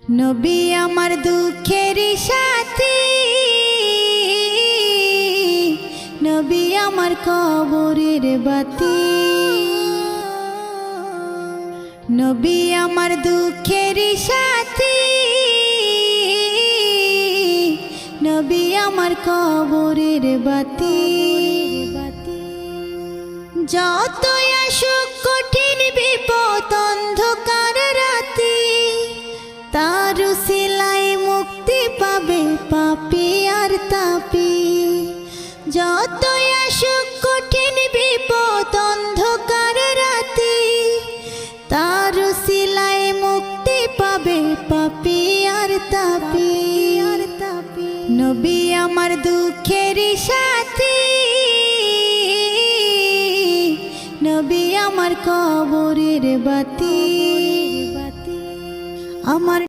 নবী আমার দুঃখের সাথী, নবী আমার কবরের বাতি। নবী আমার দুঃখের সাথী, নবী আমার কবরের বাতি। যতই আসুক কঠিন বিপদ অন্ধকার রাতি, তার উসিলায় মুক্তি পাবে পাপী আর তাপী। যতই আসুক কঠিন বিপদ অন্ধকার রাতি, তার উসিলায় মুক্তি পাবে পাপী আর তাপী। নবী আমার দুঃখের সাথী, নবী আমার কবরের বাতি। আমার